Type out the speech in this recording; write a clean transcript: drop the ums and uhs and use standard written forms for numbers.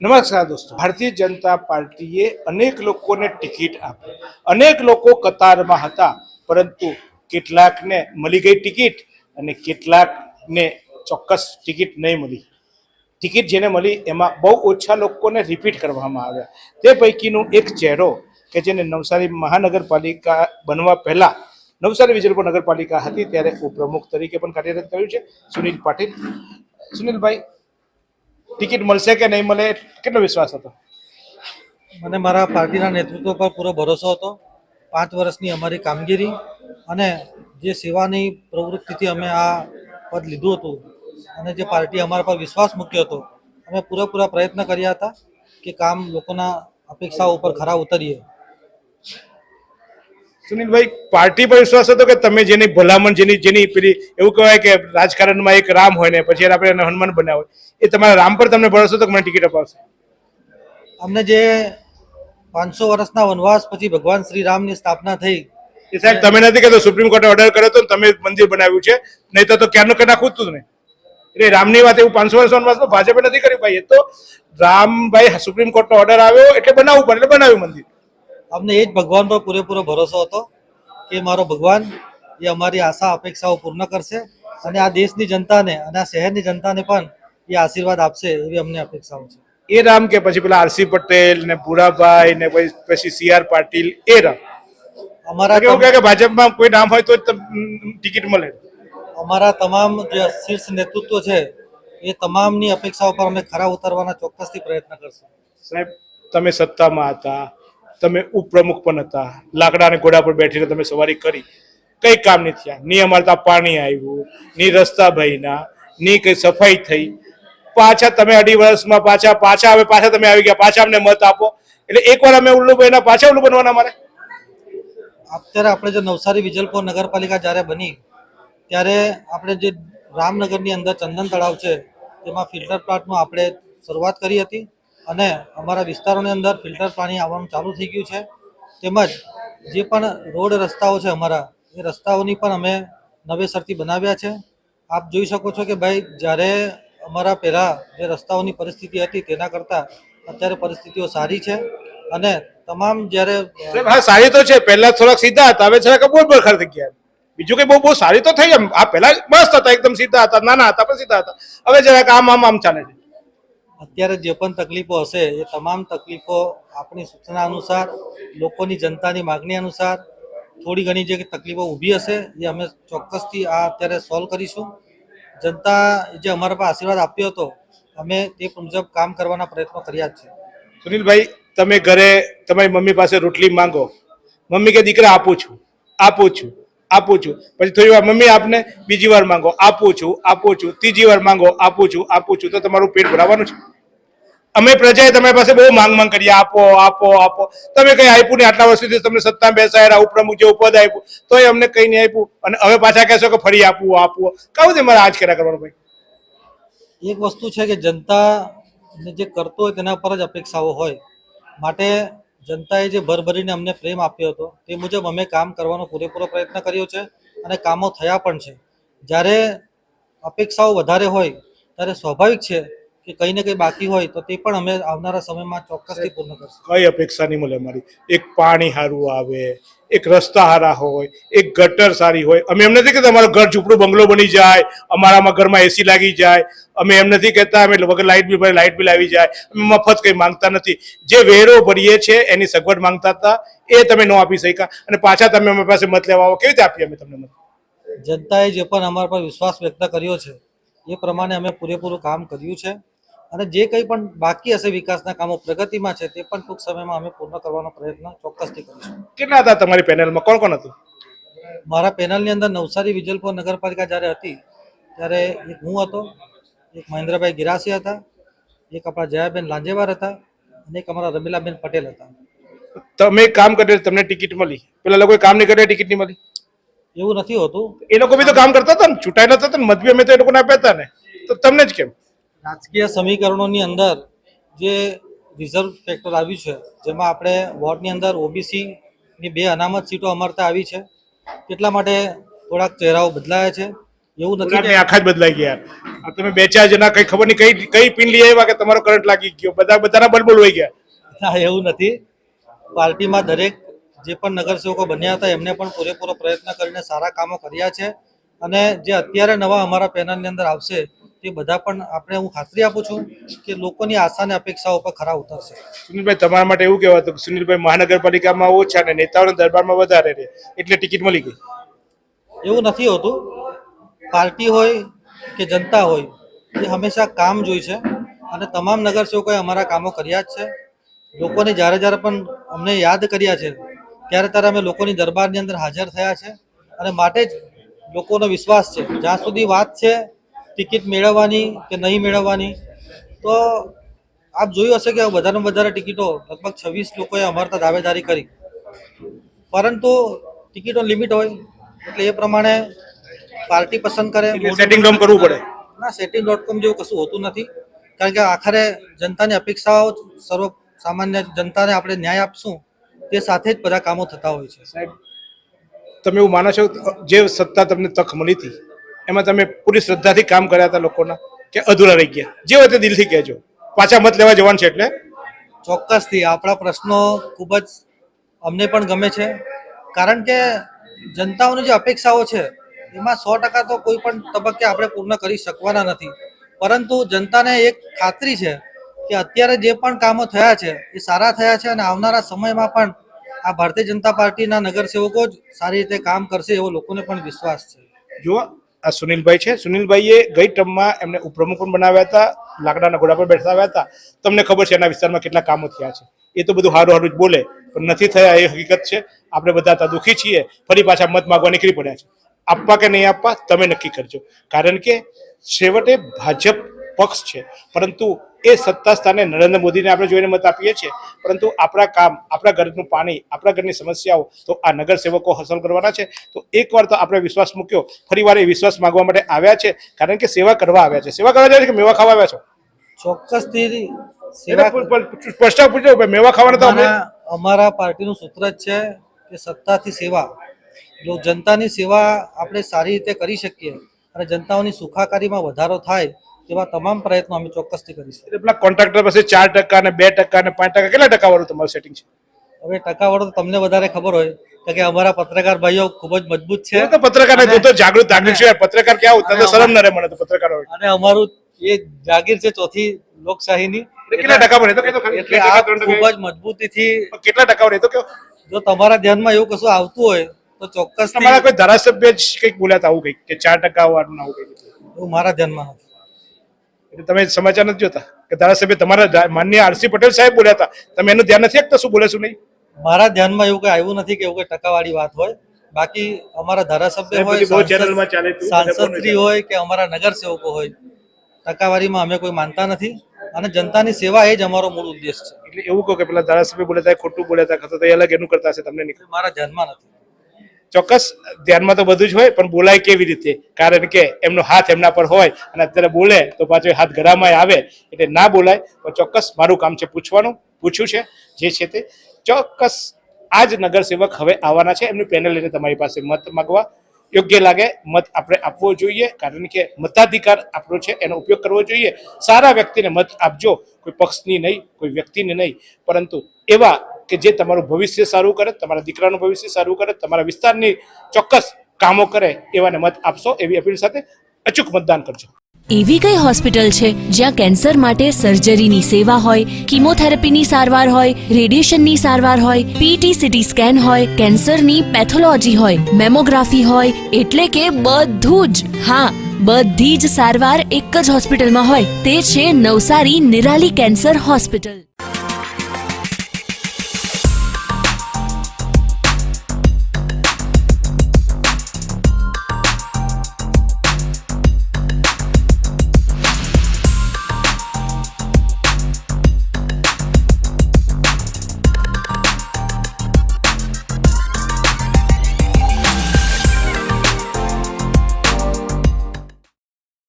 નમસ્કાર દોસ્તો, ભારતીય જનતા પાર્ટીએ અનેક લોકોને ટિકિટ આપી, અનેક લોકો કતારમાં હતા, પરંતુ કેટલાકને મળી ગઈ ટિકિટ અને કેટલાકને ચોક્કસ ટિકિટ નહીં મળી. ટિકિટ જેને મળી એમાં બહુ ઓછા લોકોને રિપીટ કરવામાં આવ્યા. તે પૈકીનો એક ચહેરો કે જેને નવસારી મહાનગરપાલિકા બનવા પહેલા નવસારી વિજલપુર નગરપાલિકા હતી ત્યારે ઉપપ્રમુખ તરીકે પણ કાર્યરત કર્યું છે, સુનિલ પાટીલ. સુનિલભાઈ, ટિકિટ મળશે કે નહીં મળે, કેટલો વિશ્વાસ હતો? મને મારા પાર્ટીના નેતૃત્વ પર પૂરો ભરોસો હતો. 5 વર્ષની અમારી કામગીરી અને જે સેવાની પ્રવૃત્તિથી અમે આ પદ લીધું હતું અને જે પાર્ટી અમારા પર વિશ્વાસ મૂક્યો હતો, અમે પૂરેપૂરા પ્રયત્ન કર્યા હતા કે કામ લોકોના અપેક્ષાઓ ઉપર ખરા ઉતરીએ. સુનિલભાઈ, પાર્ટી પર વિશ્વાસ હતો કે તમે જેની ભલામણ જેની પેલી એવું કહેવાય કે રાજકારણમાં એક રામ હોય ને પછી આપણે એને હનુમાન બનાવે, એ તમારા રામ પર તમને ભરોસો હતો કે મને ટિકિટ અપાવશે? અમને જે 500 વર્ષના વનવાસ પછી ભગવાન શ્રી રામની સ્થાપના થઈ, એ સાહેબ તમે નથી કહેતો સુપ્રીમ કોર્ટે ઓર્ડર કર્યો હતો તમે મંદિર બનાવ્યું છે, નહીં તો ક્યારનું કે નાખું જ નહીં. એટલે રામની વાત એવું 500 વર્ષ વનવાસમાં ભાજપે નથી કર્યું ભાઈ, એ તો રામભાઈ સુપ્રીમ કોર્ટનો ઓર્ડર આવ્યો એટલે બનાવવું પડે એટલે બનાવ્યું મંદિર. અમને એ જ ભગવાન પર પૂરેપૂરો ભરોસો હતો કે મારો ભગવાન એ અમારી આશા અપેક્ષાઓ પૂર્ણ કરશે અને આ દેશની જનતાને અને આ શહેરની જનતાને પણ એ આશીર્વાદ આપશે એવી અમને અપેક્ષાઓ છે. એ રામ કે પછી પેલા આરસી પટેલ ને ભૂરાભાઈ ને પછી CR પાટીલ, એ રામ? અમારા એવું કહે કે ભાજપમાં કોઈ નામ હોય તો જ ટિકિટ મળે. અમારા તમામ જે શીર્ષ નેતૃત્વ છે એ તમામની અપેક્ષાઓ પર અમે ખરા ઉતરવાના ચોક્કસથી પ્રયત્ન કરશું. સાહેબ, તમે સત્તામાં હતા, તમે ઉપપ્રમુખ પણ હતા, લાકડા અને ઘોડા પર બેઠીને તમે સવારી કરી, કઈ કામ નહીં થયા. ની અમારે ત્યાં પાણી આવ્યું, ની રસ્તા બન્યા, ની કઈ સફાઈ થઈ. પાછા તમે 2.5 વર્ષમાં પાછા હવે પાછા તમે આવી ગયા, પાછા અમને મત આપો એટલે એકવાર અમે ઉલ્લુ બન્યા, પાછા ઉલ્લુ બનવાના મારે? અત્યારે આપણે જે નવસારી વિજલપુર નગરપાલિકા જ્યારે બની ત્યારે આપણે જે રામનગરની અંદર ચંદન તળાવ છે તેમાં ફિલ્ટર પ્લાન્ટનું આપણે શરૂઆત કરી હતી અને અમારા વિસ્તારોની અંદર ફિલ્ટર પાણી આવવાનું ચાલુ થઈ ગયું છે. તેમજ જે પણ રોડ રસ્તાઓ છે અમારા, એ રસ્તાઓની પણ અમે નવેસરથી બનાવ્યા છે. આપ જોઈ શકો છો કે ભાઈ, જ્યારે અમારા પહેલાં જે રસ્તાઓની પરિસ્થિતિ હતી તેના કરતાં અત્યારે પરિસ્થિતિઓ સારી છે અને તમામ જ્યારે હા સારી તો છે, પહેલા થોડાક સીધા હતા, હવે થોડાક બહુ બરખર થઈ ગયા. બીજું કઈ બહુ સારી તો થઈ એમ. આ પહેલા મસ્ત હતા, એકદમ સીધા હતા, નાના હતા પણ સીધા હતા. હવે જરાક આમ ચાલે છે. અત્યારે જે પણ તકલીફો હશે એ તમામ તકલીફો આપણી સૂચના અનુસાર, લોકોની જનતાની માગણી અનુસાર થોડી ઘણી જે તકલીફો ઊભી હશે એ અમે ચોક્કસથી આ અત્યારે સોલ્વ કરીશું. જનતા જે અમારા પર આશીર્વાદ આપ્યો હતો, અમે તે મુજબ કામ કરવાના પ્રયત્નો કર્યા જ છે. સુનિલભાઈ, તમે ઘરે તમારી મમ્મી પાસે રોટલી માંગો, મમ્મી કે દીકરા આપું છું, પછી થોડી વાર મમ્મી આપને બીજી વાર માંગો, આપું છું, ત્રીજી વાર માંગો, આપું છું, તો તમારું પેટ ભરાવાનું છે? અમે પ્રજાએ તમારી પાસે બહુ માંગ કરી, આપો. તમે કઈ આપ્યું નહીં. આટલા વર્ષ સુધી તમને સત્તા બેસાડ્યા, ઉપપ્રમુખ જેવું પદ આપ્યું, તોય અમને કઈ નહીં આપ્યું અને હવે પાછા કહેશો કે ફરી આપવું. કહું છે મારે આજ કર્યા કરવાનું ભાઈ. એક વસ્તુ છે કે જનતા જે કરતો હોય તેના પર જ અપેક્ષાઓ હોય, માટે જનતાએ જે ભરભરીને અમને પ્રેમ આપ્યો હતો તે મુજબ અમે કામ કરવાનો પૂરેપૂરો પ્રયત્ન કર્યો છે અને કામો થયા પણ છે. જ્યારે અપેક્ષાઓ વધારે હોય ત્યારે સ્વાભાવિક છે કે કંઈ ને કંઈ બાકી હોય તો તે પણ અમે આવનારા સમયમાં ચોક્કસથી પૂર્ણ કરશું. કઈ અપેક્ષા નહીં મળે અમારી. એક પાણી સારું આવે, એક રસ્તા સારા હોય, એક ગટર સારી હોય. અમે એમ નથી કહેતા અમારું ઘર ઝૂંપડું બંગલો બની જાય, અમારામાં ઘરમાં AC લાગી જાય. અમે એમ નથી કહેતા અમે વગર લાઇટ બિલ આવી જાય. અમે મફત કંઈ માંગતા નથી. જે વેરો ભરીએ છીએ એની સગવડ માંગતા હતા, એ તમે ન આપી શક્યા અને પાછા તમે અમારી પાસે મત લેવા આવો. કેવી રીતે આપીએ અમે તમને મત? જનતાએ જે પણ અમારા પર વિશ્વાસ વ્યક્ત કર્યો છે એ પ્રમાણે અમે પૂરેપૂરું કામ કર્યું છે અને જે કંઈ પણ બાકી હશે વિકાસના કામો પ્રગતિમાં છે તે પણ ટૂંક સમયમાં અમે પૂર્ણ કરવાનો પ્રયત્ન ચોક્કસથી કરીશું. કેટલા હતા તમારી પેનલમાં? કોણ હતું? મારા પેનલની અંદર નવસારી વિજલપુર નગરપાલિકા જ્યારે હતી ત્યારે એક હું હતો, એક મહેન્દ્રભાઈ ગિરાસી હતા, એક આપણા જયાબેન લાંજેવાર હતા અને એક અમારા રમીલાબેન પટેલ હતા. તમે કામ કર્યું, તમને ટિકિટ મળી, પેલા લોકોએ કામ નહીં કર્યું, ટિકિટ નહીં મળી? એવું નથી હોતું. એ લોકો બી તો કામ કરતા હતા ને, છૂટાયેલા હતા ને, મત બી અમે તો એ લોકોને આપ્યા હતા ને, તો તમને જ કેમ? રાજકીય સમીકરણોની અંદર જે રિઝર્વ ફેક્ટર આવ્યું છે, જેમાં આપણે વોર્ડની અંદર OBCની 2 અનામત સીટો અમારતા આવી છે, એટલા માટે થોડાક ચહેરાઓ બદલાયા છે એવું નથી ગુલાબની કે આખા જ બદલાઈ ગયા. આ તમે 2-4 જણા કઈ ખબર નહીં કઈ પિન લઈ આવ્યા કે તમારો કરંટ લાગી ગયો, બધાના બલબલ હોઈ ગયા. ના, એવું નથી. પાર્ટીમાં દરેક જે પણ નગરસેવકો બન્યા હતા એમને પણ પૂરેપૂરો પ્રયત્ન કરીને સારા કામો કર્યા છે અને જે અત્યારે નવા અમારા પેનલની અંદર આવશે તે બધા પણ આપણે હું ખાતરી આપું છું કે લોકોની આશા અને અપેક્ષાઓ પર ખરા ઉતરશે. સુનિલભાઈ, તમારા માટે એવું કહેવાતું કે સુનિલભાઈ મહાનગરપાલિકામાં ઓછા ને નેતાઓના દરબારમાં વધારે રહે એટલે ટિકિટ મળી ગઈ. એવું નથી હોતું. પાર્ટી હોય કે જનતા હોય એ હંમેશા કામ જોઈ છે અને તમામ નગરસેવકોએ અમારા કામો કર્યા જ છે. લોકોને જ્યારે જ્યારે પણ અમને યાદ કર્યા છે ત્યારે ત્યારે અમે લોકોની દરબારની અંદર હાજર થયા છે અને માટે જ લોકોનો વિશ્વાસ છે. જ્યાં સુધી વાત છે ટિકિટ મેળવવાની કે નહીં મેળવવાની, તો આપ જોયું હશે કે વધારેમાં વધારે ટિકિટો લગભગ 26 લોકોએ અમારતા દાવેદારી કરી, પરંતુ ટિકિટો લિમિટ હોય એટલે એ પ્રમાણે પાર્ટી પસંદ કરે. સેટિંગ કામ કરવું પડે. ના, setting.com જેવું કશું હોતું નથી, કારણ કે આખરે જનતાની અપેક્ષાઓ સર્વ સામાન્ય જનતાને આપણે ન્યાય આપશું તે સાથે જ બધા કામો થતા હોય છે. સાહેબ, તમે એવું માનો છો જે સત્તા તમને તક મળી હતી એમાં તમે પૂરી શ્રદ્ધાથી કામ કર્યા હતા લોકોના કે અધૂરા રહી ગયા? જે હોય તે દિલથી કહેજો, પાછા મત લેવા જવાનું છે એટલે. ચોક્કસથી આપણા પ્રશ્નો ખૂબ જ અમને પણ ગમે છે, કારણ કે જનતાઓની જે અપેક્ષાઓ છે એમાં 100% તો કોઈ પણ તબક્કે આપણે પૂર્ણ કરી શકવાના નથી, પરંતુ જનતાને એક ખાતરી છે કે અત્યારે જે પણ કામો થયા છે એ સારા થયા છે અને આવનારા સમયમાં પણ આ ભારતીય જનતા પાર્ટીના નગરસેવકો જ સારી રીતે કામ કરશે એવો લોકોને પણ વિશ્વાસ છે. જુઓ, આ સુનિલભાઈ છે. સુનિલભાઈએ ગઈ ટર્મમાં એમને ઉપપ્રમુખ પણ બનાવ્યા હતા, લાકડાના ઘોડા પર બેસાડ્યા હતા. તમને ખબર છે એના વિસ્તારમાં કેટલા કામો થયા છે. એ તો બધું સારું સારું જ બોલે, પણ નથી થયા એ હકીકત છે. આપણે બધા હતા દુઃખી છીએ, ફરી પાછા મત માગવા નીકળી પડ્યા છે. આપવા કે નહીં આપવા તમે નક્કી કરજો, કારણ કે છેવટે ભાજપ પક્ષ છે, પરંતુ એ સત્તા સ્થાને નરેન્દ્ર મોદીને આપણે જોઈને મત આપીએ છીએ, પરંતુ આપણા કામ, આપણા ઘરનું પાણી, આપણા ઘરની સમસ્યાઓ તો આ નગરસેવકો હસલ કરવાના છે. તો એકવાર તો આપણે વિશ્વાસ મૂક્યો, ફરીવાર એ વિશ્વાસ માંગવા માટે આવ્યા છે, કારણ કે સેવા કરવા આવ્યા છે. સેવા કરવા જાય છે કે મેવા ખાવા આવ્યા છો? ચોક્કસથી સેવા સ્પષ્ટ પૂછો, મેવા ખાવાના તો અમે અમારા પાર્ટીનું સૂત્ર જ છે કે સત્તાથી સેવા. જો જનતાની સેવા આપણે સારી રીતે કરી શકીએ અને જનતાઓની સુખાકારીમાં વધારો થાય તેવા તમામ પ્રયત્નો અમે ચોક્કસથી કરીશું. પેલા કોન્ટ્રાક્ટર પાસે 4% ને 2% ને 5%, કેટલા ટકા વાળું તમારું સેટિંગ છે? હવે ટકાવાળો તો તમને વધારે ખબર હોય, કારણ કે અમારા પત્રકાર ભાઈઓ ખૂબ જ મજબૂત છે. તો પત્રકાર ને તો જાગૃત નાગરિક છે. પત્રકાર ક્યાં હોતા તો શરમ ન રહે મને તો પત્રકાર હોય. અને અમારું એ જાગીર છે ચોથી લોકશાહીની. કેટલા ટકા ભરે તો કે તો ખાલી એટલે આ ખૂબ જ મજબૂતીથી, કેટલા ટકા ભરે તો કે જો તમારા ધ્યાનમાં એવું કશું આવતું હોય તો ચોક્કસ તમારા કોઈ ધારાસભ્ય જ કંઈક બોલ્યા હતા આવું કંઈક કે 4% વાળું આવું કંઈક? એવું મારા ધ્યાનમાં નથી. એટલે તમે સમાચાર નથી જોતા કે ધારાસભ્ય તમારા માનનીય આરસી પટેલ સાહેબ બોલ્યા હતા, તમે એનું ધ્યાન નથી આપતા? શું બોલે શું નહીં? મારા ધ્યાનમાં એવું કઈ આવ્યું નથી કે એવું કઈ ટકાવાળી વાત હોય. બાકી અમારા ધારાસભ્ય હોય, સાંસદશ્રી હોય કે અમારા નગરસેવકો હોય, ટકાવારીમાં અમે કોઈ માનતા નથી અને જનતાની સેવા એ જ અમારો મૂળ ઉદ્દેશ છે. એટલે એવું કહો કે પેલા ધારાસભ્ય બોલ્યા હતા ખોટું બોલ્યા હતા, તો એ અલગ એનું કરતા હશે, તમને નહીં? મારા ધ્યાનમાં નથી. ચોક્કસ ધ્યાનમાં તો બધું જ હોય, પણ બોલાય કેવી રીતે? કારણ કે એમનો હાથ એમના પર હોય અને અત્યારે બોલે તો પાછો હાથ ગળામાં આવે, એટલે ના બોલાય. પણ ચોક્કસ મારું કામ છે પૂછવાનું, પૂછ્યું છે જે છે તે. ચોક્કસ આ જ નગરસેવક હવે આવવાના છે, એમની પેનલ લઈને તમારી પાસે મત માંગવા. યોગ્ય લાગે મત આપણે આપવો જોઈએ, કારણ કે મતાધિકાર આપણો છે, એનો ઉપયોગ કરવો જોઈએ. સારા વ્યક્તિને મત આપજો, કોઈ પક્ષની નહીં, કોઈ વ્યક્તિને નહીં, પરંતુ એવા કે જે તમારું ભવિષ્ય સારું કરે, તમારા દીકરાનું ભવિષ્ય સારું કરે, તમારા વિસ્તારની ચોક્કસ કામો કરે, એવાને મત આપશો એવી અપીલ સાથે અચૂક મતદાન કરજો. એવી કઈ હોસ્પિટલ છે જ્યાં કેન્સર માટે સર્જરીની સેવા હોય, કીમોથેરાપીની સારવાર હોય, રેડિયેશનની સારવાર હોય, પીટી સીટી સ્કેન હોય, કેન્સરની પેથોલોજી હોય, મેમોગ્રાફી હોય, એટલે કે બધું જ. હા, બધી જ સારવાર એક જ હોસ્પિટલમાં હોય. તે છે નવસારી નિરાલી કેન્સર હોસ્પિટલ.